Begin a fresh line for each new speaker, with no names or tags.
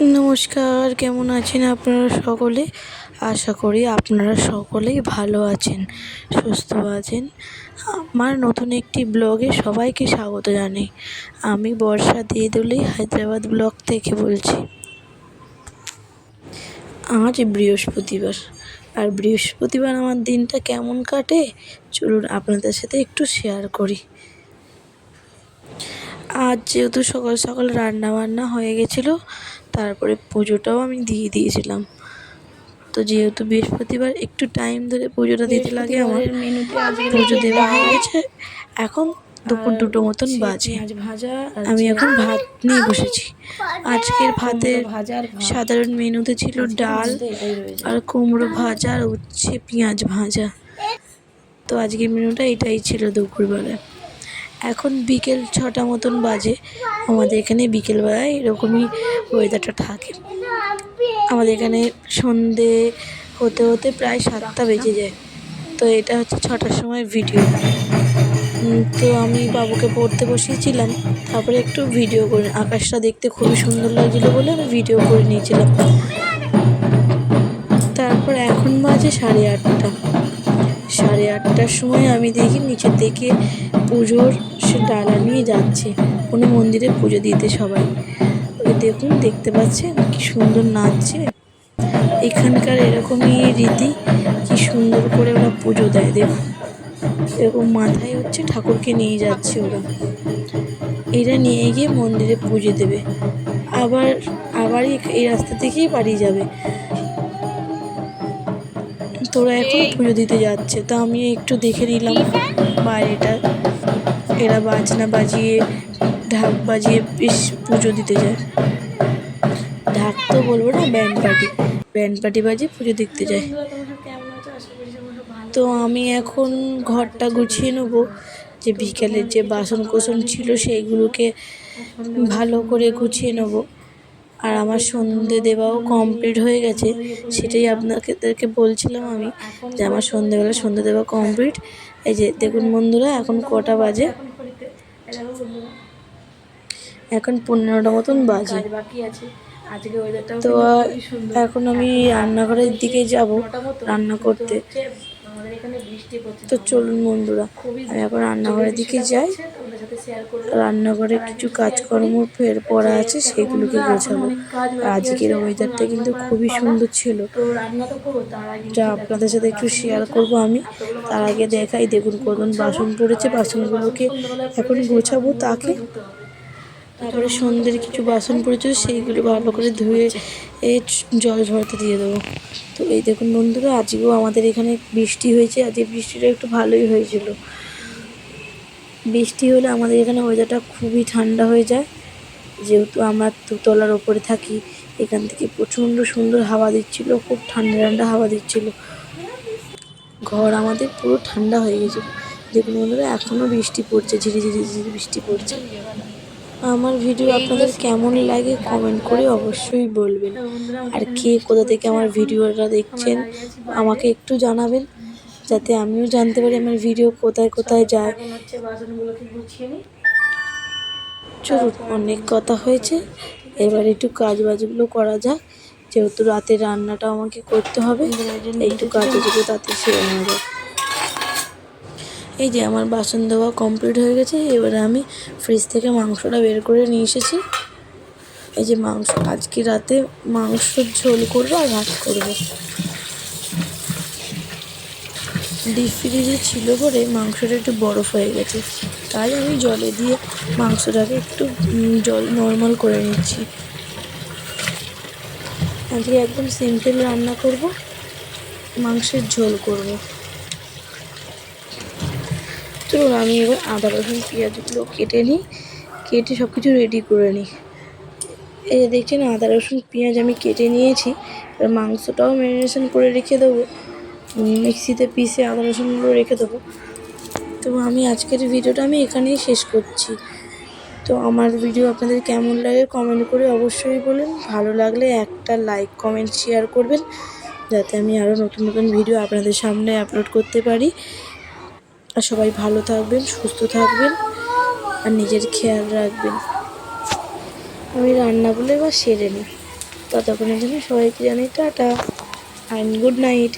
নমস্কার, কেমন আছেন আপনারা সকলে? আশা করি আপনারা সকলেই ভালো আছেন, সুস্থ আছেন। আমার নতুন একটি ব্লগে সবাইকে স্বাগত জানাই। আমি বর্ষা দেদুলি হায়দ্রাবাদ ব্লগ থেকে বলছি। আজ বৃহস্পতিবার, আর বৃহস্পতিবার আমার দিনটা কেমন কাটে চলুন আপনাদের সাথে একটু শেয়ার করি। আজ যেহেতু সকাল সকাল রান্না বান্না হয়ে গেছিলো, তারপরে পুজোটাও আমি দিয়ে দিয়েছিলাম। তো যেহেতু বৃহস্পতিবার একটু টাইম ধরে পুজোটা দিতে লাগে, আমার পুজো দেওয়া হয়ে গেছে। এখন দুপুর 2টো মতন বাজে। আমি এখন ভাত নিয়ে বসেছি। আজকের ভাতের সাধারণ মেনুতে ছিল ডাল আর কুমড়ো ভাজা আর উচ্ছে পেঁয়াজ ভাজা। তো আজকের মেনুটা এটাই ছিল দুপুরবেলায়। এখন বিকেল 6টা মতন বাজে। আমাদের এখানে বিকেলবেলায় এরকমই ওয়েদারটা থাকে। আমাদের এখানে সন্ধে হতে হতে প্রায় 7টা বেজে যায়। তো এটা হচ্ছে 6টার সময় ভিডিও। তো আমি বাবুকে পড়তে বসিয়েছিলাম, তারপরে একটু ভিডিও করে, আকাশটা দেখতে খুবই সুন্দর লাগছিলো বলে আমি ভিডিও করে নিয়েছিলাম। তারপর এখন বাজে 8:30। 8:30টার সময় আমি দেখি নিচের দিকে পুজোর সে ডালা নিয়ে যাচ্ছে কোনো মন্দিরে পুজো দিতে সবাই। ওই দেখুন, দেখতে পাচ্ছেন কি সুন্দর নাচছে। এখানকার এরকমই রীতি, কি সুন্দর করে ওরা পুজো দেয়। দেখুন, এরকম মাথায় হচ্ছে ঠাকুরকে নিয়ে যাচ্ছে ওরা। এরা নিয়ে গিয়ে মন্দিরে পুজো দেবে, আবার এই রাস্তা থেকেই বাড়ি যাবে। তোরা এখন পুজো দিতে যাচ্ছে, তো আমি একটু দেখে নিলাম বাইরেটা। এরা বাজনা বাজিয়ে, ঢাক বাজিয়ে বেশ পুজো দিতে যায়। ঢাক তো বলবো না, ব্যান্ড পার্টি বাজিয়ে পুজো দিতে যায়। তো আমি এখন ঘরটা গুছিয়ে নেবো, যে বিকেলের যে বাসন কোসন ছিল সেইগুলোকে ভালো করে গুছিয়ে নেবো। আর আমার সন্ধে দেওয়াও কমপ্লিট হয়ে গেছে, সেটাই আপনাদেরকে বলছিলাম আমি, যে আমার সন্ধেবেলা সন্ধে দেওয়া কমপ্লিট। এই যে দেখুন বন্ধুরা, এখন কটা বাজে, এখন 15টা মতন বাজে। তো এখন আমি রান্নাঘরের দিকে যাব রান্না করতে। তো চলুন বন্ধুরা, আমি এখন রান্নাঘরের দিকে যাই। রান্নাঘরে কিছু কাজকর্ম ফের পড়া আছে, সেগুলোকে গোছাবো। আজকের ওয়েদারটা কিন্তু খুবই সুন্দর ছিল, যা আপনাদের সাথে একটু শেয়ার করব আমি। তার আগে দেখাই, দেখুন কতজন বাসন পড়েছে। বাসনগুলোকে এখন গোছাবো তাকে। তারপরে সন্ধ্যের কিছু বাসন পড়েছিল, সেইগুলো ভালো করে ধুয়ে জল ঝরাতে দিয়ে দেবো। তো এই দেখুন বন্ধুরা, আজকেও আমাদের এখানে বৃষ্টি হয়েছে। আজকে বৃষ্টিটা একটু ভালোই হয়েছিল। বৃষ্টি হলে আমাদের এখানে ওয়েদারটা খুবই ঠান্ডা হয়ে যায়। যেহেতু আমরা দোতলার ওপরে থাকি, এখান থেকে প্রচণ্ড সুন্দর হাওয়া দিচ্ছিল, খুব ঠান্ডা ঠান্ডা হাওয়া দিচ্ছিল। ঘর আমাদের পুরো ঠান্ডা হয়ে গেছিলো। দেখুন বন্ধুরা, এখনও বৃষ্টি পড়ছে, ঝিরি ঝিরি ঝিরি বৃষ্টি পড়ছে। আমার ভিডিও আপনাদের কেমন লাগে কমেন্ট করে অবশ্যই বলবেন। আর কে কোথা থেকে আমার ভিডিওটা দেখছেন আমাকে একটু জানাবেন, যাতে আমিও জানতে পারি আমার ভিডিও কোথায় কোথায় যায়। চলুন, অনেক কথা হয়েছে, এবার একটু কাজ বাজগুলো করা যাক। যেহেতু রাতে রান্নাটা আমাকে করতে হবে, একটু কাজগুলো তাতে সেরে নেওয়া যাক। এই যে আমার বাসন ধোয়া কমপ্লিট হয়ে গেছে। এবারে আমি ফ্রিজ থেকে মাংসটা বের করে নিয়ে এসেছি। এই যে মাংস, আজকে রাতে মাংসর ঝোল করবো আর ভাত করবো। ডিপ ফ্রিজে ছিল বলে মাংসটা একটু বরফ হয়ে গেছে, তাই আমি জলে দিয়ে মাংসটাকে একটু জল নর্মাল করে নিচ্ছি। আজকে একদম সিম্পল রান্না করব, মাংসের ঝোল করব। চলুন আমি এবার আদা রসুন পেঁয়াজগুলো কেটে সব কিছু রেডি করে নিই। এই যে দেখছেন, আদা রসুন পেঁয়াজ আমি কেটে নিয়েছি। এবার মাংসটাও ম্যারিনেশন করে রেখে দেবো, মিক্সিতে পিষে আদা রসুনগুলো রেখে দেবো। তো আমি আজকের ভিডিওটা আমি এখানেই শেষ করছি। তো আমার ভিডিও আপনাদের কেমন লাগে কমেন্ট করে অবশ্যই বলুন। ভালো লাগলে একটা লাইক কমেন্ট শেয়ার করবেন, যাতে আমি আরও নতুন নতুন ভিডিও আপনাদের সামনে আপলোড করতে পারি। আর সবাই ভালো থাকবেন, সুস্থ থাকবেন, আর নিজের খেয়াল রাখবেন। আমি রান্নাগুলো এবার সেরে নিই। ততক্ষণের জন্য সবাইকে জানাই টাটা অ্যান্ড গুড নাইট।